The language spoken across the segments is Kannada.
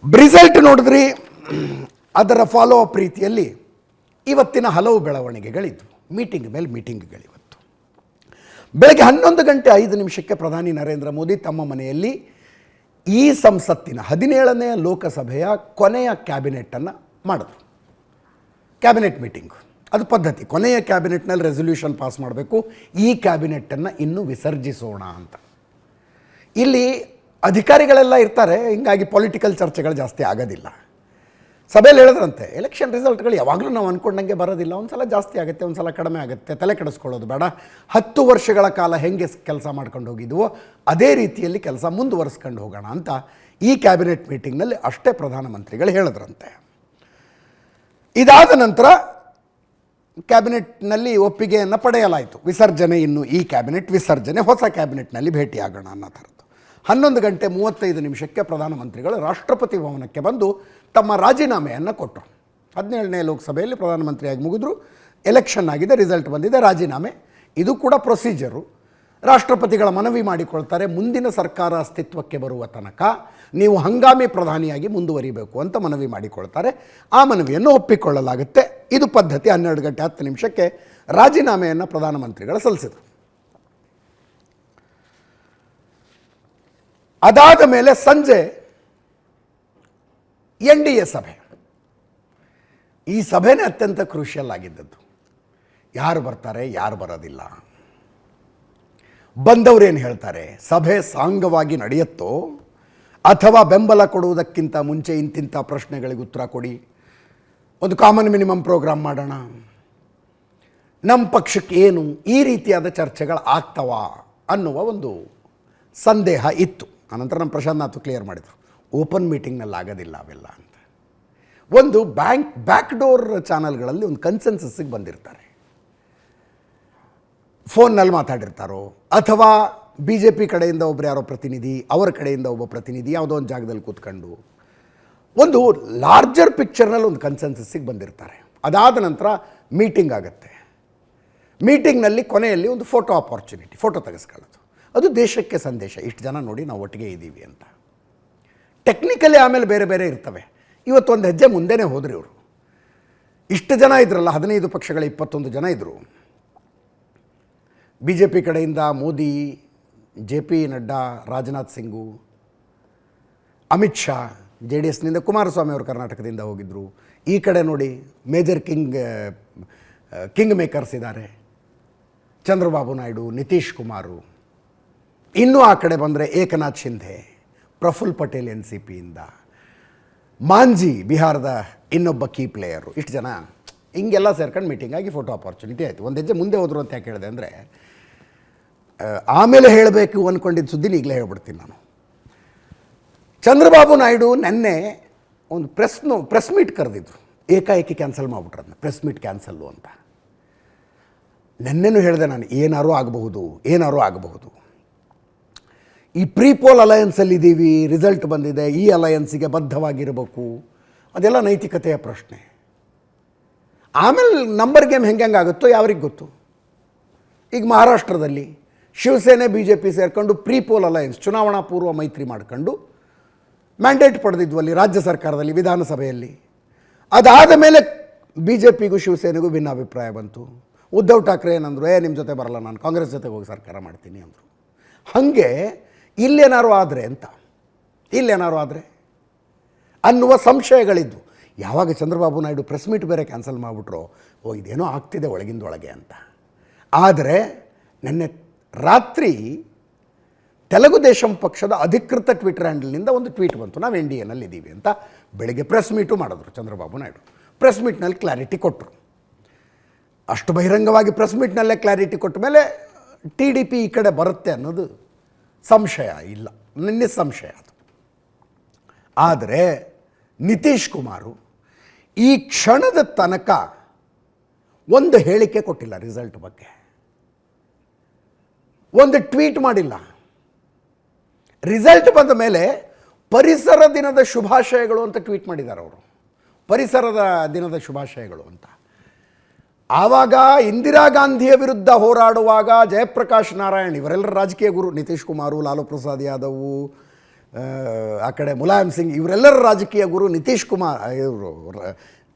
ರಿಸಲ್ಟ್ ನೋಡಿದ್ರಿ, ಅದರ ಫಾಲೋ ಅಪ್ ರೀತಿಯಲ್ಲಿ ಇವತ್ತಿನ ಹಲವು ಬೆಳವಣಿಗೆಗಳಿದ್ವು. ಮೀಟಿಂಗ್ ಮೇಲೆ ಮೀಟಿಂಗ್ಗಳಿವತ್ತು. ಬೆಳಗ್ಗೆ 11:05 ಪ್ರಧಾನಿ ನರೇಂದ್ರ ಮೋದಿ ತಮ್ಮ ಮನೆಯಲ್ಲಿ ಈ ಸಂಸತ್ತಿನ 17ನೇ ಲೋಕಸಭೆಯ ಕೊನೆಯ ಕ್ಯಾಬಿನೆಟನ್ನು ಮಾಡಿದ್ರು. ಕ್ಯಾಬಿನೆಟ್ ಮೀಟಿಂಗು ಅದು ಪದ್ಧತಿ. ಕೊನೆಯ ಕ್ಯಾಬಿನೆಟ್ನಲ್ಲಿ ರೆಸೊಲ್ಯೂಷನ್ ಪಾಸ್ ಮಾಡಬೇಕು, ಈ ಕ್ಯಾಬಿನೆಟನ್ನು ಇನ್ನೂ ವಿಸರ್ಜಿಸೋಣ ಅಂತ. ಇಲ್ಲಿ ಅಧಿಕಾರಿಗಳೆಲ್ಲ ಇರ್ತಾರೆ, ಹಿಂಗಾಗಿ ಪೊಲಿಟಿಕಲ್ ಚರ್ಚೆಗಳು ಜಾಸ್ತಿ ಆಗೋದಿಲ್ಲ. ಸಭೆಯಲ್ಲಿ ಹೇಳಿದ್ರಂತೆ, ಎಲೆಕ್ಷನ್ ರಿಸಲ್ಟ್ಗಳು ಯಾವಾಗಲೂ ನಾವು ಅಂದ್ಕೊಂಡಂಗೆ ಬರೋದಿಲ್ಲ, ಒಂದು ಸಲ ಜಾಸ್ತಿ ಆಗುತ್ತೆ, ಒಂದು ಸಲ ಕಡಿಮೆ ಆಗುತ್ತೆ, ತಲೆ ಕೆಡಿಸ್ಕೊಳ್ಳೋದು ಬೇಡ. 10 ವರ್ಷಗಳ ಕಾಲ ಹೆಂಗೆ ಕೆಲಸ ಮಾಡ್ಕೊಂಡು ಹೋಗಿದ್ವೋ ಅದೇ ರೀತಿಯಲ್ಲಿ ಕೆಲಸ ಮುಂದುವರಿಸ್ಕೊಂಡು ಹೋಗೋಣ ಅಂತ ಈ ಕ್ಯಾಬಿನೆಟ್ ಮೀಟಿಂಗ್ನಲ್ಲಿ ಅಷ್ಟೇ ಪ್ರಧಾನಮಂತ್ರಿಗಳು ಹೇಳಿದ್ರಂತೆ. ಇದಾದ ನಂತರ ಕ್ಯಾಬಿನೆಟ್ನಲ್ಲಿ ಒಪ್ಪಿಗೆಯನ್ನು ಪಡೆಯಲಾಯಿತು. ವಿಸರ್ಜನೆ, ಇನ್ನು ಈ ಕ್ಯಾಬಿನೆಟ್ ವಿಸರ್ಜನೆ, ಹೊಸ ಕ್ಯಾಬಿನೆಟ್ನಲ್ಲಿ ಭೇಟಿಯಾಗೋಣ ಅನ್ನೋ ಥರದ್ದು. 11:35 ಪ್ರಧಾನಮಂತ್ರಿಗಳು ರಾಷ್ಟ್ರಪತಿ ಭವನಕ್ಕೆ ಬಂದು ತಮ್ಮ ರಾಜೀನಾಮೆಯನ್ನು ಕೊಟ್ಟರು. 17ನೇ ಲೋಕಸಭೆಯಲ್ಲಿ ಪ್ರಧಾನಮಂತ್ರಿಯಾಗಿ ಮುಗಿದ್ರು, ಎಲೆಕ್ಷನ್ ಆಗಿದೆ, ರಿಸಲ್ಟ್ ಬಂದಿದೆ, ರಾಜೀನಾಮೆ. ಇದು ಕೂಡ ಪ್ರೊಸೀಜರು. ರಾಷ್ಟ್ರಪತಿಗಳ ಮನವಿ ಮಾಡಿಕೊಳ್ತಾರೆ, ಮುಂದಿನ ಸರ್ಕಾರ ಅಸ್ತಿತ್ವಕ್ಕೆ ಬರುವ ತನಕ ನೀವು ಹಂಗಾಮಿ ಪ್ರಧಾನಿಯಾಗಿ ಮುಂದುವರಿಬೇಕು ಅಂತ ಮನವಿ ಮಾಡಿಕೊಳ್ತಾರೆ. ಆ ಮನವಿಯನ್ನು ಒಪ್ಪಿಕೊಳ್ಳಲಾಗುತ್ತೆ. ಇದು ಪದ್ಧತಿ. 12:10 ರಾಜೀನಾಮೆಯನ್ನು ಪ್ರಧಾನಮಂತ್ರಿಗಳು ಸಲ್ಲಿಸಿದರು. ಅದಾದ ಮೇಲೆ ಸಂಜೆ NDA ಸಭೆ. ಈ ಸಭೆನೇ ಅತ್ಯಂತ ಕ್ರೂಷಿಯಲ್ ಆಗಿದ್ದದ್ದು. ಯಾರು ಬರ್ತಾರೆ, ಯಾರು ಬರೋದಿಲ್ಲ, ಬಂದವರೇನು ಹೇಳ್ತಾರೆ, ಸಭೆ ಸಾಂಗವಾಗಿ ನಡೆಯುತ್ತೋ ಅಥವಾ ಬೆಂಬಲ ಕೊಡುವುದಕ್ಕಿಂತ ಮುಂಚೆ ಇಂತಿಂಥ ಪ್ರಶ್ನೆಗಳಿಗೆ ಉತ್ತರ ಕೊಡಿ, ಒಂದು ಕಾಮನ್ ಮಿನಿಮಮ್ ಪ್ರೋಗ್ರಾಮ್ ಮಾಡೋಣ, ನಮ್ಮ ಪಕ್ಷಕ್ಕೆ ಏನು, ಈ ರೀತಿಯಾದ ಚರ್ಚೆಗಳು ಆಗ್ತವ ಅನ್ನುವ ಒಂದು ಸಂದೇಹ ಇತ್ತು. ಆನಂತರ ನಮ್ಮ ಪ್ರಶಾಂತ್ ಕ್ಲಿಯರ್ ಮಾಡಿದರು, ಓಪನ್ ಮೀಟಿಂಗ್ನಲ್ಲಿ ಆಗೋದಿಲ್ಲ ಅವೆಲ್ಲ ಅಂತ. ಒಂದು ಬ್ಯಾಕ್ ಡೋರ್ ಚಾನಲ್ಗಳಲ್ಲಿ ಒಂದು ಕನ್ಸೆನ್ಸಸ್ಸಿಗೆ ಬಂದಿರ್ತಾರೆ, ಫೋನ್ನಲ್ಲಿ ಮಾತಾಡಿರ್ತಾರೋ ಅಥವಾ BJP ಕಡೆಯಿಂದ ಒಬ್ಬರು ಯಾರೋ ಪ್ರತಿನಿಧಿ, ಅವರ ಕಡೆಯಿಂದ ಒಬ್ಬ ಪ್ರತಿನಿಧಿ ಯಾವುದೋ ಒಂದು ಜಾಗದಲ್ಲಿ ಕೂತ್ಕೊಂಡು ಒಂದು ಲಾರ್ಜರ್ ಪಿಕ್ಚರ್ನಲ್ಲಿ ಒಂದು ಕನ್ಸೆನ್ಸಸ್ಸಿಗೆ ಬಂದಿರ್ತಾರೆ. ಅದಾದ ನಂತರ ಮೀಟಿಂಗ್ ಆಗುತ್ತೆ. ಮೀಟಿಂಗ್ನಲ್ಲಿ ಕೊನೆಯಲ್ಲಿ ಒಂದು ಫೋಟೋ ಆಪರ್ಚುನಿಟಿ, ಫೋಟೋ ತೆಗೆಸ್ಕೊಳ್ಳೋದು. ಅದು ದೇಶಕ್ಕೆ ಸಂದೇಶ, ಇಷ್ಟು ಜನ ನೋಡಿ ನಾವು ಒಟ್ಟಿಗೆ ಇದ್ದೀವಿ ಅಂತ. ಟೆಕ್ನಿಕಲಿ ಆಮೇಲೆ ಬೇರೆ ಬೇರೆ ಇರ್ತವೆ. ಇವತ್ತೊಂದು ಹೆಜ್ಜೆ ಮುಂದೆನೇ ಹೋದ್ರಿ ಇವರು. ಇಷ್ಟು ಜನ ಇದ್ರಲ್ಲ, 15 ಪಕ್ಷಗಳ 21 ಜನ ಇದ್ದರು. BJP ಕಡೆಯಿಂದ ಮೋದಿ, JP ನಡ್ಡಾ, ರಾಜನಾಥ್ ಸಿಂಗು, ಅಮಿತ್ ಶಾ, JDSನಿಂದ ಕುಮಾರಸ್ವಾಮಿ ಅವರು ಕರ್ನಾಟಕದಿಂದ ಹೋಗಿದ್ದರು. ಈ ಕಡೆ ನೋಡಿ ಮೇಜರ್ ಕಿಂಗ್ ಮೇಕರ್ಸ್ ಇದ್ದಾರೆ, ಚಂದ್ರಬಾಬು ನಾಯ್ಡು, ನಿತೀಶ್ ಕುಮಾರು. ಇನ್ನೂ ಆ ಕಡೆ ಬಂದರೆ ಏಕನಾಥ್ ಶಿಂಧೆ, ಪ್ರಫುಲ್ ಪಟೇಲ್ NCPಯಿಂದ, ಮಾಂಜಿ ಬಿಹಾರದ ಇನ್ನೊಬ್ಬ ಕೀ ಪ್ಲೇಯರು. ಇಷ್ಟು ಜನ ಹಿಂಗೆಲ್ಲ ಸೇರ್ಕೊಂಡು ಮೀಟಿಂಗ್ ಆಗಿ ಫೋಟೋ ಆಪರ್ಚುನಿಟಿ ಆಯಿತು. ಒಂದು ಹೆಜ್ಜೆ ಮುಂದೆ ಹೋದರು ಅಂತ ಯಾಕೆ ಹೇಳಿದೆ ಅಂದರೆ, ಆಮೇಲೆ ಹೇಳಬೇಕು ಅಂದ್ಕೊಂಡಿದ್ದ ಸುದ್ದಿನ ಈಗಲೇ ಹೇಳ್ಬಿಡ್ತೀನಿ ನಾನು. ಚಂದ್ರಬಾಬು ನಾಯ್ಡು ನೆನ್ನೆ ಒಂದು ಪ್ರೆಸ್ ಮೀಟ್ ಕರೆದಿದ್ರು, ಏಕಾಏಕಿ ಕ್ಯಾನ್ಸಲ್ ಮಾಡಿಬಿಟ್ರು ಅದನ್ನ. ಪ್ರೆಸ್ ಮೀಟ್ ಕ್ಯಾನ್ಸಲ್ಲು ಅಂತ ನೆನ್ನೆನೂ ಹೇಳಿದೆ ನಾನು, ಏನಾರೂ ಆಗಬಹುದು. ಈ ಪ್ರೀಪೋಲ್ ಅಲಯನ್ಸಲ್ಲಿದ್ದೀವಿ, ರಿಸಲ್ಟ್ ಬಂದಿದೆ, ಈ ಅಲಯನ್ಸಿಗೆ ಬದ್ಧವಾಗಿರಬೇಕು, ಅದೆಲ್ಲ ನೈತಿಕತೆಯ ಪ್ರಶ್ನೆ. ಆಮೇಲೆ ನಂಬರ್ ಗೇಮ್ ಹೆಂಗೆ ಆಗುತ್ತೋ ಯಾವ್ರಿಗೆ ಗೊತ್ತು. ಈಗ ಮಹಾರಾಷ್ಟ್ರದಲ್ಲಿ ಶಿವಸೇನೆ BJP ಸೇರ್ಕೊಂಡು ಪ್ರೀಪೋಲ್ ಅಲಯನ್ಸ್, ಚುನಾವಣಾ ಪೂರ್ವ ಮೈತ್ರಿ ಮಾಡ್ಕೊಂಡು ಮ್ಯಾಂಡೇಟ್ ಪಡೆದಿದ್ವು ಅಲ್ಲಿ ರಾಜ್ಯ ಸರ್ಕಾರದಲ್ಲಿ, ವಿಧಾನಸಭೆಯಲ್ಲಿ. ಅದಾದ ಮೇಲೆ BJPಗೂ ಶಿವಸೇನೆಗೂ ಭಿನ್ನಾಭಿಪ್ರಾಯ ಬಂತು. ಉದ್ಧವ್ ಠಾಕ್ರೆ ಏನಂದರು, ನಿಮ್ಮ ಜೊತೆ ಬರಲ್ಲ, ನಾನು ಕಾಂಗ್ರೆಸ್ ಜೊತೆಗೆ ಹೋಗಿ ಸರ್ಕಾರ ಮಾಡ್ತೀನಿ ಅಂದರು. ಹಾಗೆ ಇಲ್ಲೇನಾರು ಆದರೆ ಅನ್ನುವ ಸಂಶಯಗಳಿದ್ದು. ಯಾವಾಗ ಚಂದ್ರಬಾಬು ನಾಯ್ಡು ಪ್ರೆಸ್ ಮೀಟ್ ಬೇರೆ ಕ್ಯಾನ್ಸಲ್ ಮಾಡಿಬಿಟ್ರು, ಇದೇನೋ ಆಗ್ತಿದೆ ಒಳಗಿಂದೊಳಗೆ ಅಂತ. ಆದರೆ ನಿನ್ನೆ ರಾತ್ರಿ ತೆಲುಗು ದೇಶಂ ಪಕ್ಷದ ಅಧಿಕೃತ ಟ್ವಿಟರ್ ಹ್ಯಾಂಡಲ್ನಿಂದ ಒಂದು ಟ್ವೀಟ್ ಬಂತು, ನಾವು NDAನಲ್ಲಿದ್ದೀವಿ ಅಂತ. ಬೆಳಗ್ಗೆ ಪ್ರೆಸ್ ಮೀಟು ಮಾಡಿದ್ರು ಚಂದ್ರಬಾಬು ನಾಯ್ಡು. ಪ್ರೆಸ್ ಮೀಟ್ನಲ್ಲಿ ಕ್ಲಾರಿಟಿ ಕೊಟ್ಟರು. ಅಷ್ಟು ಬಹಿರಂಗವಾಗಿ ಪ್ರೆಸ್ ಮೀಟ್ನಲ್ಲೇ ಕ್ಲಾರಿಟಿ ಕೊಟ್ಟ ಮೇಲೆ TDP ಈ ಕಡೆ ಬರುತ್ತೆ ಅನ್ನೋದು ಸಂಶಯ ಇಲ್ಲ, ನಿಸ್ಸಂಶಯ ಅದು. ಆದರೆ ನಿತೀಶ್ ಕುಮಾರು ಈ ಕ್ಷಣದ ತನಕ ಒಂದು ಹೇಳಿಕೆ ಕೊಟ್ಟಿಲ್ಲ ರಿಸಲ್ಟ್ ಬಗ್ಗೆ, ಒಂದು ಟ್ವೀಟ್ ಮಾಡಿಲ್ಲ. ರಿಸಲ್ಟ್ ಬಂದ ಮೇಲೆ ಪರಿಸರ ದಿನದ ಶುಭಾಶಯಗಳು ಅಂತ ಟ್ವೀಟ್ ಮಾಡಿದ್ದಾರೆ ಅವರು, ಪರಿಸರದ ದಿನದ ಶುಭಾಶಯಗಳು ಅಂತ. ಆವಾಗ ಇಂದಿರಾ ಗಾಂಧಿಯ ವಿರುದ್ಧ ಹೋರಾಡುವಾಗ ಜಯಪ್ರಕಾಶ್ ನಾರಾಯಣ್ ಇವರೆಲ್ಲರ ರಾಜಕೀಯ ಗುರು, ನಿತೀಶ್ ಕುಮಾರು, ಲಾಲು ಪ್ರಸಾದ್ ಯಾದವ್, ಆ ಕಡೆ ಮುಲಾಯಂ ಸಿಂಗ್ ಇವರೆಲ್ಲರ ರಾಜಕೀಯ ಗುರು ನಿತೀಶ್ ಕುಮಾರ್, ಇವರು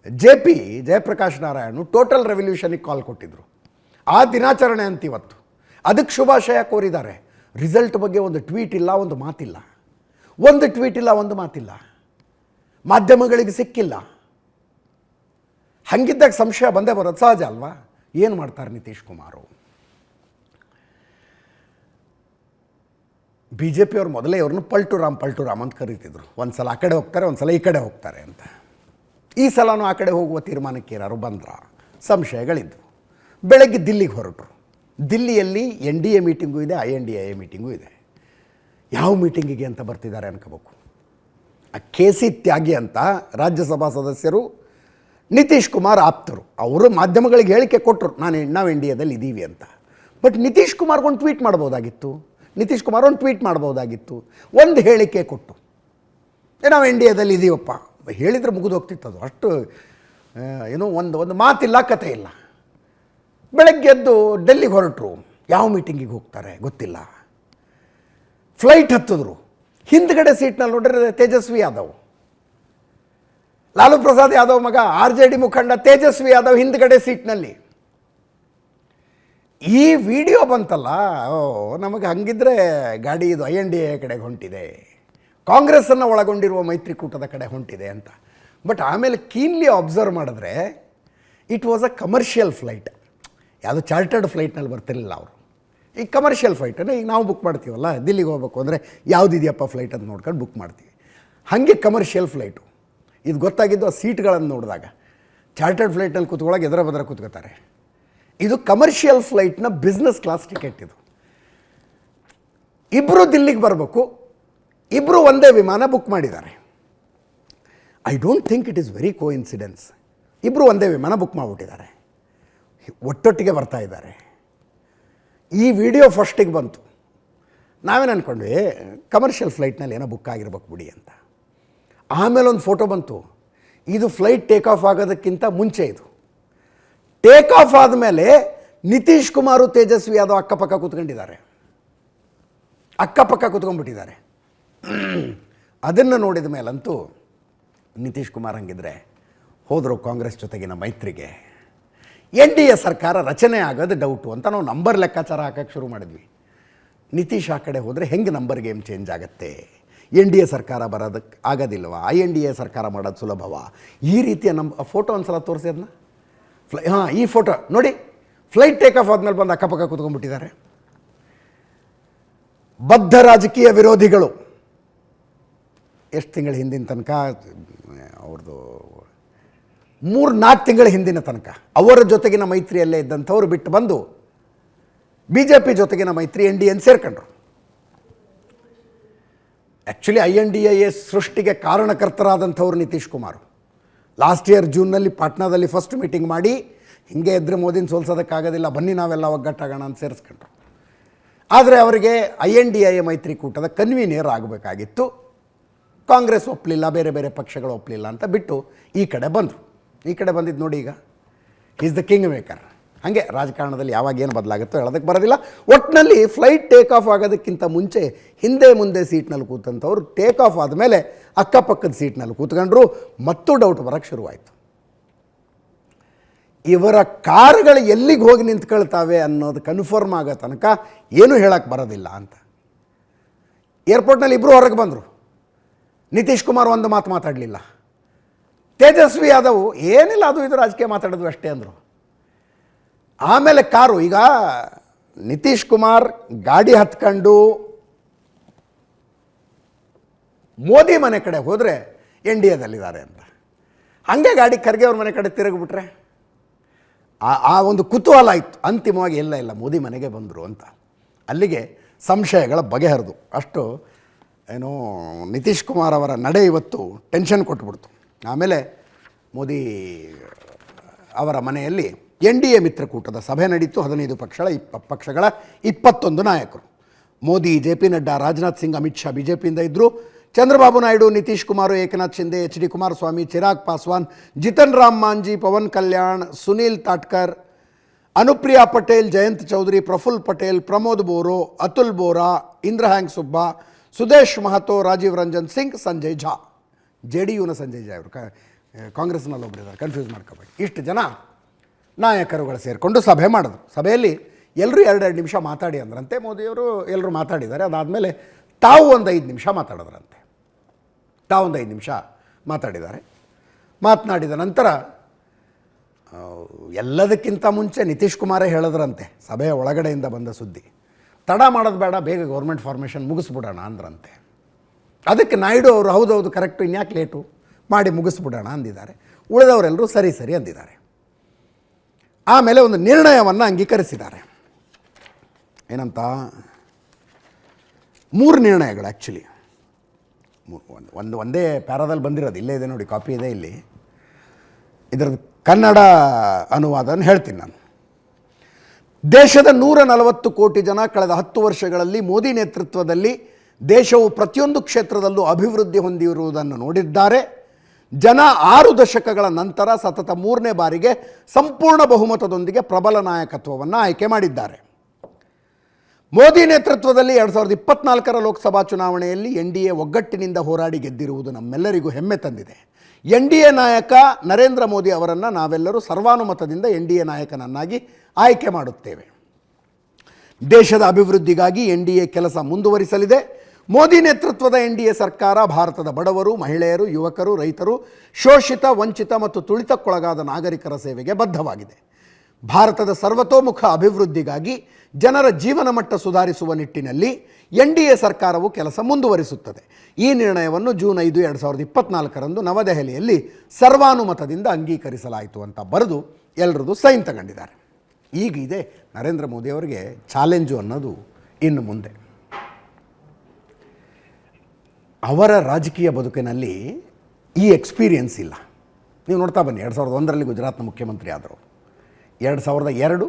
JP ಜಯಪ್ರಕಾಶ್ ನಾರಾಯಣ್ ಟೋಟಲ್ ರೆವಲ್ಯೂಷನಿಗೆ ಕಾಲ್ ಕೊಟ್ಟಿದ್ದರು. ಆ ದಿನಾಚರಣೆ ಅಂತ ಇವತ್ತು ಅದಕ್ಕೆ ಶುಭಾಶಯ ಕೋರಿದ್ದಾರೆ. ರಿಸಲ್ಟ್ ಬಗ್ಗೆ ಒಂದು ಟ್ವೀಟ್ ಇಲ್ಲ, ಒಂದು ಮಾತಿಲ್ಲ, ಒಂದು ಟ್ವೀಟ್ ಇಲ್ಲ, ಒಂದು ಮಾತಿಲ್ಲ, ಮಾಧ್ಯಮಗಳಿಗೆ ಸಿಕ್ಕಿಲ್ಲ. ಹಂಗಿದ್ದಾಗ ಸಂಶಯ ಬಂದೇ ಬರೋದು ಸಹಜ ಅಲ್ವಾ? ಏನು ಮಾಡ್ತಾರೆ ನಿತೀಶ್ ಕುಮಾರು? BJP ಅವ್ರು ಮೊದಲೇ ಇವ್ರನ್ನ ಪಲ್ಟು ರಾಮ್ ಅಂತ ಕರೀತಿದ್ರು. ಒಂದು ಸಲ ಆ ಕಡೆ ಹೋಗ್ತಾರೆ, ಒಂದು ಸಲ ಈ ಕಡೆ ಹೋಗ್ತಾರೆ ಅಂತ. ಈ ಸಲನೂ ಆ ಕಡೆ ಹೋಗುವ ತೀರ್ಮಾನಕ್ಕೆ ಯಾರು ಬಂದ್ರ? ಸಂಶಯಗಳಿದ್ದವು. ಬೆಳಗ್ಗೆ ದಿಲ್ಲಿಗೆ ಹೊರಟರು. ದಿಲ್ಲಿಯಲ್ಲಿ NDA ಮೀಟಿಂಗು ಇದೆ, INDA ಮೀಟಿಂಗು ಇದೆ. ಯಾವ ಮೀಟಿಂಗಿಗೆ ಅಂತ ಬರ್ತಿದ್ದಾರೆ ಅನ್ಕೋಬೇಕು. ಆ KC ತ್ಯಾಗಿ ಅಂತ ರಾಜ್ಯಸಭಾ ಸದಸ್ಯರು, ನಿತೀಶ್ ಕುಮಾರ್ ಆಪ್ತರು, ಅವರು ಮಾಧ್ಯಮಗಳಿಗೆ ಹೇಳಿಕೆ ಕೊಟ್ಟರು, ನಾವು NDAದಲ್ಲಿ ಇದ್ದೀವಿ ಅಂತ. ಬಟ್ ನಿತೀಶ್ ಕುಮಾರ್ಗೊಂದು ಟ್ವೀಟ್ ಮಾಡ್ಬೋದಾಗಿತ್ತು, ಒಂದು ಹೇಳಿಕೆ ಕೊಟ್ಟು ನಾವು NDAದಲ್ಲಿ ಇದ್ದೀವಪ್ಪ ಹೇಳಿದರೆ ಮುಗಿದು ಹೋಗ್ತಿತ್ತು. ಅದು ಅಷ್ಟು ಏನೋ ಒಂದು ಮಾತಿಲ್ಲ, ಕತೆ ಇಲ್ಲ. ಬೆಳಗ್ಗೆ ಎದ್ದು ಡೆಲ್ಲಿಗೆ ಹೊರಟರು. ಯಾವ ಮೀಟಿಂಗಿಗೆ ಹೋಗ್ತಾರೆ ಗೊತ್ತಿಲ್ಲ. ಫ್ಲೈಟ್ ಹತ್ತಿದ್ರು. ಹಿಂದ್ಗಡೆ ಸೀಟ್ನಲ್ಲಿ ನೋಡಿದ್ರೆ ತೇಜಸ್ವಿ ಯಾದವ್, ಲಾಲು ಪ್ರಸಾದ್ ಯಾದವ್ ಮಗ, RJD ಮುಖಂಡ ತೇಜಸ್ವಿ ಯಾದವ್ ಹಿಂದ್ಗಡೆ ಸೀಟ್ನಲ್ಲಿ. ಈ ವಿಡಿಯೋ ಬಂತಲ್ಲ, ನಮಗೆ ಹಂಗಿದ್ರೆ ಗಾಡಿ ಇದು INDA ಕಡೆಗೆ ಹೊಂಟಿದೆ, ಕಾಂಗ್ರೆಸ್ಸನ್ನು ಒಳಗೊಂಡಿರುವ ಮೈತ್ರಿಕೂಟದ ಕಡೆ ಹೊಂಟಿದೆ ಅಂತ. ಬಟ್ ಆಮೇಲೆ ಕೀನ್ಲಿ ಅಬ್ಸರ್ವ್ ಮಾಡಿದ್ರೆ it was a commercial flight. ಯಾವುದೋ ಚಾರ್ಟರ್ಡ್ ಫ್ಲೈಟ್ನಲ್ಲಿ ಬರ್ತಿರಲಿಲ್ಲ ಅವರು. ಈ ಕಮರ್ಷಿಯಲ್ ಫ್ಲೈಟನ್ನು ಈಗ ನಾವು ಬುಕ್ ಮಾಡ್ತೀವಲ್ಲ, ದಿಲ್ಲಿಗೆ ಹೋಗ್ಬೇಕು ಅಂದರೆ ಯಾವುದಿದೆಯಪ್ಪ ಫ್ಲೈಟ್ ಅಂತ ನೋಡ್ಕೊಂಡು ಬುಕ್ ಮಾಡ್ತೀವಿ. ಹಾಗೆ ಕಮರ್ಷಿಯಲ್ ಫ್ಲೈಟು. ಇದು ಗೊತ್ತಾಗಿದ್ದು ಆ ಸೀಟ್ಗಳನ್ನು ನೋಡಿದಾಗ. ಚಾರ್ಟರ್ಡ್ ಫ್ಲೈಟ್ನಲ್ಲಿ ಕೂತ್ಕೊಳ್ಳೋಕೆ ಎದರ ಬದರ ಕೂತ್ಕೋತಾರೆ. ಇದು ಕಮರ್ಷಿಯಲ್ ಫ್ಲೈಟ್ನ ಬಿಸ್ನೆಸ್ ಕ್ಲಾಸ್ ಟಿಕೆಟ್. ಇದು ಇಬ್ಬರು ದಿಲ್ಲಿಗೆ ಬರಬೇಕು, ಇಬ್ಬರು ಒಂದೇ ವಿಮಾನ ಬುಕ್ ಮಾಡಿದ್ದಾರೆ. I don't think it is very coincidence. ಇಬ್ಬರು ಒಂದೇ ವಿಮಾನ ಬುಕ್ ಮಾಡಿಬಿಟ್ಟಿದ್ದಾರೆ, ಒಟ್ಟೊಟ್ಟಿಗೆ ಬರ್ತಾ ಇದ್ದಾರೆ. ಈ ವಿಡಿಯೋ ಫಸ್ಟಿಗೆ ಬಂತು. ನಾವೇನು ಅಂದ್ಕೊಂಡ್ವಿ ಕಮರ್ಷಿಯಲ್ ಫ್ಲೈಟ್ನಲ್ಲಿ ಏನೋ ಬುಕ್ ಆಗಿರ್ಬೇಕು ಬಿಡಿ ಅಂತ. ಆಮೇಲೆ ಒಂದು ಫೋಟೋ ಬಂತು. ಇದು ಫ್ಲೈಟ್ ಟೇಕ್ ಆಫ್ ಆಗೋದಕ್ಕಿಂತ ಮುಂಚೆ. ಇದು ಟೇಕ್ ಆಫ್ ಆದಮೇಲೆ ನಿತೀಶ್ ಕುಮಾರು ತೇಜಸ್ವಿ ಯಾದವ್ ಅಕ್ಕಪಕ್ಕ ಕೂತ್ಕೊಂಡ್ಬಿಟ್ಟಿದ್ದಾರೆ. ಅದನ್ನು ನೋಡಿದ ಮೇಲಂತೂ ನಿತೀಶ್ ಕುಮಾರ್ ಹಂಗಿದ್ರೆ ಹೋದರು ಕಾಂಗ್ರೆಸ್ ಜೊತೆಗಿನ ಮೈತ್ರಿಗೆ. NDA ಸರ್ಕಾರ ರಚನೆ ಆಗೋದು ಡೌಟು ಅಂತ ನಾವು ನಂಬರ್ ಲೆಕ್ಕಾಚಾರ ಹಾಕೋಕ್ಕೆ ಶುರು ಮಾಡಿದ್ವಿ. ನಿತೀಶ್ ಆ ಕಡೆ ಹೋದರೆ ಹೆಂಗೆ ನಂಬರ್ ಗೇಮ್ ಚೇಂಜ್ ಆಗುತ್ತೆ? NDA ಸರ್ಕಾರ ಬರೋದಕ್ಕೆ ಆಗೋದಿಲ್ವ? INDA ಸರ್ಕಾರ ಮಾಡೋದು ಸುಲಭವ? ಈ ರೀತಿಯ ಫೋಟೋ ಒಂದು ಸಲ ತೋರಿಸಿ ಅದನ್ನ. ಈ ಫೋಟೋ ನೋಡಿ. ಫ್ಲೈಟ್ ಟೇಕ್ ಆಫ್ ಆದಮೇಲೆ ಬಂದು ಅಕ್ಕಪಕ್ಕ ಕೂತ್ಕೊಂಡ್ಬಿಟ್ಟಿದ್ದಾರೆ. ಬದ್ಧ ರಾಜಕೀಯ ವಿರೋಧಿಗಳು. ಎಷ್ಟು ತಿಂಗಳ ಹಿಂದಿನ ತನಕ ಅವ್ರದ್ದು 3-4 ತಿಂಗಳ ಹಿಂದಿನ ತನಕ ಅವರ ಜೊತೆಗಿನ ಮೈತ್ರಿಯಲ್ಲೇ ಇದ್ದಂಥವ್ರು ಬಿಟ್ಟು ಬಂದು BJP ಜೊತೆಗಿನ ಮೈತ್ರಿ NDA ಸೇರ್ಕೊಂಡ್ರು. ಆ್ಯಕ್ಚುಲಿ INDA ಸೃಷ್ಟಿಗೆ ಕಾರಣಕರ್ತರಾದಂಥವ್ರು ನಿತೀಶ್ ಕುಮಾರ್. ಲಾಸ್ಟ್ ಇಯರ್ ಜೂನ್ನಲ್ಲಿ ಪಾಟ್ನಾದಲ್ಲಿ ಫಸ್ಟ್ ಮೀಟಿಂಗ್ ಮಾಡಿ ಹಿಂಗೆ ಇದ್ದರೆ ಮೋದಿನ ಸೋಲ್ಸೋದಕ್ಕಾಗೋದಿಲ್ಲ, ಬನ್ನಿ ನಾವೆಲ್ಲ ಒಗ್ಗಟ್ಟಾಗೋಣ ಅಂತ ಸೇರಿಸ್ಕೊಂಡ್ರು. ಆದರೆ ಅವರಿಗೆ INDA ಮೈತ್ರಿಕೂಟದ ಕನ್ವೀನಿಯರ್ ಆಗಬೇಕಾಗಿತ್ತು. ಕಾಂಗ್ರೆಸ್ ಒಪ್ಪಲಿಲ್ಲ, ಬೇರೆ ಬೇರೆ ಪಕ್ಷಗಳು ಒಪ್ಪಲಿಲ್ಲ ಅಂತ ಬಿಟ್ಟು ಈ ಕಡೆ ಬಂದರು. ಈ ಕಡೆ ಬಂದಿದ್ದು ನೋಡಿ, ಈಗ ಈಸ್ ದ ಕಿಂಗ್ ಮೇಕರ್. ಹಾಗೆ ರಾಜಕಾರಣದಲ್ಲಿ ಯಾವಾಗ ಏನು ಬದಲಾಗುತ್ತೋ ಹೇಳೋದಕ್ಕೆ ಬರೋದಿಲ್ಲ. ಒಟ್ಟಿನಲ್ಲಿ ಫ್ಲೈಟ್ ಟೇಕ್ ಆಫ್ ಆಗೋದಕ್ಕಿಂತ ಮುಂಚೆ ಹಿಂದೆ ಮುಂದೆ ಸೀಟ್ನಲ್ಲಿ ಕೂತಂಥವ್ರು ಟೇಕ್ ಆಫ್ ಆದಮೇಲೆ ಅಕ್ಕಪಕ್ಕದ ಸೀಟ್ನಲ್ಲಿ ಕೂತ್ಕೊಂಡ್ರು. ಮತ್ತು ಡೌಟ್ ಬರೋಕ್ಕೆ ಶುರುವಾಯಿತು. ಇವರ ಕಾರುಗಳು ಎಲ್ಲಿಗೆ ಹೋಗಿ ನಿಂತ್ಕೊಳ್ತಾವೆ ಅನ್ನೋದು ಕನ್ಫರ್ಮ್ ಆಗೋ ತನಕ ಏನೂ ಹೇಳೋಕ್ಕೆ ಬರೋದಿಲ್ಲ ಅಂತ. ಏರ್ಪೋರ್ಟ್ನಲ್ಲಿ ಇಬ್ಬರು ಹೊರಗೆ ಬಂದರು. ನಿತೀಶ್ ಕುಮಾರ್ ಒಂದು ಮಾತು ಮಾತಾಡಲಿಲ್ಲ. ತೇಜಸ್ವಿ ಯಾದವ್ ಏನಿಲ್ಲ, ಅದು ಇದು ರಾಜಕೀಯ ಮಾತಾಡೋದು ಅಷ್ಟೇ ಅಂದರು. ಆಮೇಲೆ ಕಾರು, ಈಗ ನಿತೀಶ್ ಕುಮಾರ್ ಗಾಡಿ ಹತ್ಕೊಂಡು ಮೋದಿ ಮನೆ ಕಡೆ ಹೋದರೆ NDAದಲ್ಲಿದ್ದಾರೆ ಅಂತ, ಹಾಗೆ ಗಾಡಿ ಖರ್ಗೆ ಅವ್ರ ಮನೆ ಕಡೆ ತಿರುಗಿಬಿಟ್ರೆ ಆ ಒಂದು ಕುತೂಹಲ ಇತ್ತು. ಅಂತಿಮವಾಗಿ ಇಲ್ಲ ಮೋದಿ ಮನೆಗೆ ಬಂದರು ಅಂತ. ಅಲ್ಲಿಗೆ ಸಂಶಯಗಳ ಬಗೆಹರಿದು. ಅಷ್ಟು ಏನೋ ನಿತೀಶ್ ಕುಮಾರ್ ಅವರ ನಡೆ ಇವತ್ತು ಟೆನ್ಷನ್ ಕೊಟ್ಬಿಡ್ತು. ಆಮೇಲೆ ಮೋದಿ ಅವರ ಮನೆಯಲ್ಲಿ NDA ಮಿತ್ರಕೂಟದ ಸಭೆ ನಡೀತು. 15 ಪಕ್ಷಗಳ 21 ನಾಯಕರು. ಮೋದಿ, JP ನಡ್ಡಾ, ರಾಜನಾಥ್ ಸಿಂಗ್, ಅಮಿತ್ ಶಾ BJPಯಿಂದ ಇದ್ದರು. ಚಂದ್ರಬಾಬು ನಾಯ್ಡು, ನಿತೀಶ್ ಕುಮಾರ್, ಏಕನಾಥ್ ಶಿಂದೆ, HD ಕುಮಾರಸ್ವಾಮಿ, ಚಿರಾಗ್ ಪಾಸ್ವಾನ್, ಜಿತನ್ ರಾಮ್ ಮಾಂಜಿ, ಪವನ್ ಕಲ್ಯಾಣ್, ಸುನೀಲ್ ತಾಟ್ಕರ್, ಅನುಪ್ರಿಯಾ ಪಟೇಲ್, ಜಯಂತ್ ಚೌಧರಿ, ಪ್ರಫುಲ್ ಪಟೇಲ್, ಪ್ರಮೋದ್ ಬೋರೋ, ಅತುಲ್ ಬೋರಾ, ಇಂದ್ರಹ್ಯಾಂಗ್ ಸುಬ್ಬಾ, ಸುದೇಶ್ ಮಹತೋ, ರಾಜೀವ್ ರಂಜನ್ ಸಿಂಗ್, ಸಂಜಯ್ ಝಾ. JDUನ ಸಂಜಯ್ ಝಾ ಅವರು, ಕಾಂಗ್ರೆಸ್ನಲ್ಲಿ ಒಬ್ಬರಿದ್ದಾರೆ, ಕನ್ಫ್ಯೂಸ್ ಮಾಡ್ಕೋಬೇಡಿ. ಇಷ್ಟು ಜನ ನಾಯಕರುಗಳು ಸೇರಿಕೊಂಡು ಸಭೆ ಮಾಡಿದ್ರು. ಸಭೆಯಲ್ಲಿ ಎಲ್ಲರೂ 2-2 ನಿಮಿಷ ಮಾತಾಡಿ ಅಂದ್ರಂತೆ. ಮೋದಿಯವರು ಎಲ್ಲರೂ ಮಾತಾಡಿದ್ದಾರೆ. ಅದಾದಮೇಲೆ ತಾವು ಒಂದು 5 ನಿಮಿಷ ಮಾತಾಡಿದ್ರಂತೆ. ತಾವು ಒಂದು 5 ನಿಮಿಷ ಮಾತಾಡಿದ್ದಾರೆ. ಮಾತನಾಡಿದ ನಂತರ ಎಲ್ಲದಕ್ಕಿಂತ ಮುಂಚೆ ನಿತೀಶ್ ಕುಮಾರೇ ಹೇಳಿದ್ರಂತೆ, ಸಭೆಯ ಒಳಗಡೆಯಿಂದ ಬಂದ ಸುದ್ದಿ, ತಡ ಮಾಡೋದು ಬೇಡ, ಬೇಗ ಗೌರ್ಮೆಂಟ್ ಫಾರ್ಮೇಷನ್ ಮುಗಿಸ್ಬಿಡೋಣ ಅಂದ್ರಂತೆ. ಅದಕ್ಕೆ ನಾಯ್ಡು ಅವರು ಹೌದೌದು ಕರೆಕ್ಟು, ಇನ್ಯಾಕೆ ಲೇಟು, ಮಾಡಿ ಮುಗಿಸ್ಬಿಡೋಣ ಅಂದಿದ್ದಾರೆ. ಉಳಿದವರೆಲ್ಲರೂ ಸರಿ ಸರಿ ಅಂದಿದ್ದಾರೆ. ಆಮೇಲೆ ಒಂದು ನಿರ್ಣಯವನ್ನು ಅಂಗೀಕರಿಸಿದ್ದಾರೆ. ಏನಂತ? 3 ನಿರ್ಣಯಗಳು ಆ್ಯಕ್ಚುಲಿ. ಒಂದೇ ಪ್ಯಾರಾದಲ್ಲಿ ಬಂದಿರೋದು, ಇಲ್ಲೇ ಇದೆ ನೋಡಿ, ಕಾಪಿ ಇದೆ ಇಲ್ಲಿ. ಇದರದ್ದು ಕನ್ನಡ ಅನುವಾದನ ಹೇಳ್ತೀನಿ ನಾನು. ದೇಶದ 140 ಕೋಟಿ ಜನ ಕಳೆದ 10 ವರ್ಷಗಳಲ್ಲಿ ಮೋದಿ ನೇತೃತ್ವದಲ್ಲಿ ದೇಶವು ಪ್ರತಿಯೊಂದು ಕ್ಷೇತ್ರದಲ್ಲೂ ಅಭಿವೃದ್ಧಿ ಹೊಂದಿರುವುದನ್ನು ನೋಡಿದ್ದಾರೆ. ಜನ 6 ದಶಕಗಳ ನಂತರ ಸತತ 3ನೇ ಬಾರಿಗೆ ಸಂಪೂರ್ಣ ಬಹುಮತದೊಂದಿಗೆ ಪ್ರಬಲ ನಾಯಕತ್ವವನ್ನು ಆಯ್ಕೆ ಮಾಡಿದ್ದಾರೆ. ಮೋದಿ ನೇತೃತ್ವದಲ್ಲಿ 2024ರ ಲೋಕಸಭಾ ಚುನಾವಣೆಯಲ್ಲಿ NDA ಒಗ್ಗಟ್ಟಿನಿಂದ ಹೋರಾಡಿ ಗೆದ್ದಿರುವುದು ನಮ್ಮೆಲ್ಲರಿಗೂ ಹೆಮ್ಮೆ ತಂದಿದೆ. NDA ನಾಯಕ ನರೇಂದ್ರ ಮೋದಿ ಅವರನ್ನು ನಾವೆಲ್ಲರೂ ಸರ್ವಾನುಮತದಿಂದ NDA ನಾಯಕನನ್ನಾಗಿ ಆಯ್ಕೆ ಮಾಡುತ್ತೇವೆ. ದೇಶದ ಅಭಿವೃದ್ಧಿಗಾಗಿ NDA ಕೆಲಸ ಮುಂದುವರಿಸಲಿದೆ. ಮೋದಿ ನೇತೃತ್ವದ NDA ಸರ್ಕಾರ ಭಾರತದ ಬಡವರು, ಮಹಿಳೆಯರು, ಯುವಕರು, ರೈತರು, ಶೋಷಿತ, ವಂಚಿತ ಮತ್ತು ತುಳಿತಕ್ಕೊಳಗಾದ ನಾಗರಿಕರ ಸೇವೆಗೆ ಬದ್ಧವಾಗಿದೆ. ಭಾರತದ ಸರ್ವತೋಮುಖ ಅಭಿವೃದ್ಧಿಗಾಗಿ ಜನರ ಜೀವನ ಮಟ್ಟ ಸುಧಾರಿಸುವ ನಿಟ್ಟಿನಲ್ಲಿ NDA ಸರ್ಕಾರವು ಕೆಲಸ ಮುಂದುವರಿಸುತ್ತದೆ. ಈ ನಿರ್ಣಯವನ್ನು ಜೂನ್ 5, 2024ರಂದು ನವದೆಹಲಿಯಲ್ಲಿ ಸರ್ವಾನುಮತದಿಂದ ಅಂಗೀಕರಿಸಲಾಯಿತು ಅಂತ ಬರೆದು ಎಲ್ಲರದ್ದು ಸೈನ್ ತಗೊಂಡಿದ್ದಾರೆ. ಈಗ ಇದೆ ನರೇಂದ್ರ ಮೋದಿಯವರಿಗೆ ಚಾಲೆಂಜು ಅನ್ನೋದು ಇನ್ನು ಮುಂದೆ. ಅವರ ರಾಜಕೀಯ ಬದುಕಿನಲ್ಲಿ ಈ ಎಕ್ಸ್ಪೀರಿಯನ್ಸ್ ಇಲ್ಲ. ನೀವು ನೋಡ್ತಾ ಬನ್ನಿ, 2001ರಲ್ಲಿ ಗುಜರಾತ್ನ ಮುಖ್ಯಮಂತ್ರಿ ಆದರು. 2002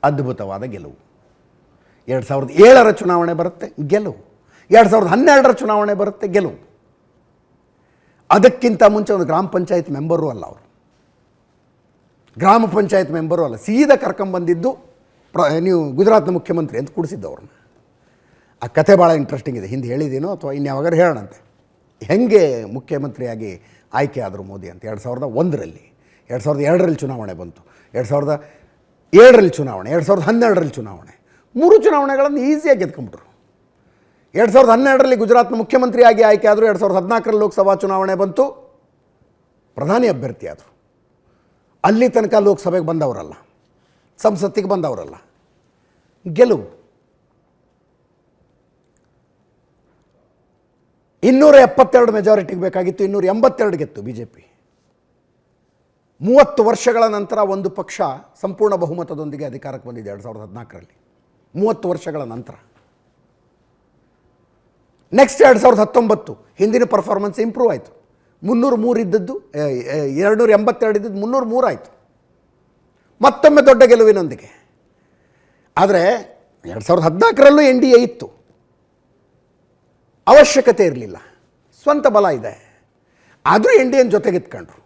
ಅದ್ಭುತವಾದ ಗೆಲುವು. 2007ರ ಚುನಾವಣೆ ಬರುತ್ತೆ, ಗೆಲುವು. 2012ರ ಚುನಾವಣೆ ಬರುತ್ತೆ, ಗೆಲುವು. ಅದಕ್ಕಿಂತ ಮುಂಚೆ ಒಂದು ಗ್ರಾಮ ಪಂಚಾಯತ್ ಮೆಂಬರು ಅಲ್ಲ ಅವರು, ಗ್ರಾಮ ಪಂಚಾಯತ್ ಮೆಂಬರು ಅಲ್ಲ, ಸೀದಾ ಕರ್ಕೊಂಬಂದಿದ್ದು ನೀವು ಗುಜರಾತ್ನ ಮುಖ್ಯಮಂತ್ರಿ ಅಂತ ಕೂಡಿಸಿದ್ದವ್ರನ್ನ. ಆ ಕಥೆ ಭಾಳ ಇಂಟ್ರೆಸ್ಟಿಂಗ್ ಇದೆ, ಹಿಂದೆ ಹೇಳಿದ್ದೀನೋ ಅಥವಾ ಇನ್ಯಾವಾಗಾರು ಹೇಳೋಣಂತೆ. ಹೆಂಗೆ ಮುಖ್ಯಮಂತ್ರಿಯಾಗಿ ಆಯ್ಕೆ ಆದರು ಮೋದಿ ಅಂತ? 2001ರಲ್ಲಿ, 2002ರಲ್ಲಿ ಚುನಾವಣೆ ಬಂತು, 2007ರಲ್ಲಿ ಚುನಾವಣೆ, 2012ರಲ್ಲಿ ಚುನಾವಣೆ. 3 ಚುನಾವಣೆಗಳನ್ನು ಈಸಿಯಾಗಿ ಗೆದ್ಕೊಂಡ್ಬಿಟ್ರು. 2012ರಲ್ಲಿ ಗುಜರಾತ್ನ ಮುಖ್ಯಮಂತ್ರಿಯಾಗಿ ಆಯ್ಕೆ ಆದರು. 2014ರಲ್ಲಿ ಲೋಕಸಭಾ ಚುನಾವಣೆ ಬಂತು, ಪ್ರಧಾನಿ ಅಭ್ಯರ್ಥಿ ಆದರು. ಅಲ್ಲಿ ತನಕ ಲೋಕಸಭೆಗೆ ಬಂದವರಲ್ಲ, ಸಂಸತ್ತಿಗೆ ಬಂದವರಲ್ಲ, ಗೆಲುವು. 272 ಮೆಜಾರಿಟಿಗೆ ಬೇಕಾಗಿತ್ತು, 282 ಗೆತ್ತು BJP. 30 ವರ್ಷಗಳ ನಂತರ ಒಂದು ಪಕ್ಷ ಸಂಪೂರ್ಣ ಬಹುಮತದೊಂದಿಗೆ ಅಧಿಕಾರಕ್ಕೆ ಬಂದಿದೆ 2014ರಲ್ಲಿ. 30 ವರ್ಷಗಳ ನಂತರ. ನೆಕ್ಸ್ಟ್ 2019 ಹಿಂದಿನ ಪರ್ಫಾರ್ಮೆನ್ಸ್ ಇಂಪ್ರೂವ್ ಆಯಿತು. 303 ಇದ್ದದ್ದು 282 ಇದ್ದದ್ದು 303 ಆಯಿತು. ಮತ್ತೊಮ್ಮೆ ದೊಡ್ಡ ಗೆಲುವಿನೊಂದಿಗೆ. ಆದರೆ 2014ರಲ್ಲೂ NDA ಇತ್ತು, ಅವಶ್ಯಕತೆ ಇರಲಿಲ್ಲ, ಸ್ವಂತ ಬಲ ಇದೆ. ಆದರೂ NDA ಜೊತೆಗೆತ್ಕೊಂಡ್ರು.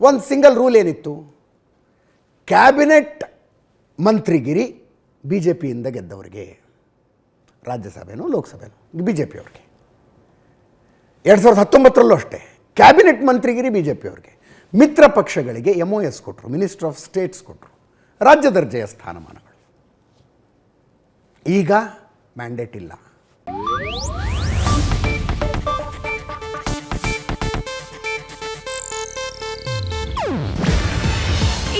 ಒಂದು ಸಿಂಗಲ್ ರೂಲ್ ಏನಿತ್ತು? ಕ್ಯಾಬಿನೆಟ್ ಮಂತ್ರಿಗಿರಿ BJPಯಿಂದ ಗೆದ್ದವರಿಗೆ, ರಾಜ್ಯಸಭೆನೋ ಲೋಕಸಭೆನೋ BJPಯವ್ರಿಗೆ. 2019ರಲ್ಲೂ ಅಷ್ಟೇ, ಕ್ಯಾಬಿನೆಟ್ ಮಂತ್ರಿಗಿರಿ BJPಯವ್ರಿಗೆ. ಮಿತ್ರ ಪಕ್ಷಗಳಿಗೆ MOS ಕೊಟ್ಟರು, ಮಿನಿಸ್ಟರ್ ಆಫ್ ಸ್ಟೇಟ್ಸ್ ಕೊಟ್ಟರು, ರಾಜ್ಯ ದರ್ಜೆಯ ಸ್ಥಾನಮಾನಗಳು. ಈಗ ಮ್ಯಾಂಡೇಟ್ ಇಲ್ಲ.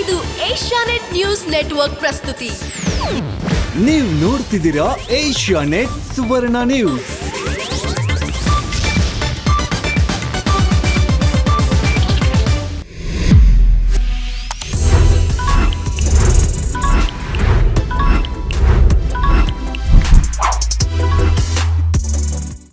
ಇದು ಏಷ್ಯಾನೆಟ್ ನ್ಯೂಸ್ ನೆಟ್ವರ್ಕ್ ಪ್ರಸ್ತುತಿ. ನೀವು ನೋಡ್ತಿದ್ದೀರಾ ಏಷ್ಯಾನೆಟ್ ಸುವರ್ಣ ನ್ಯೂಸ್.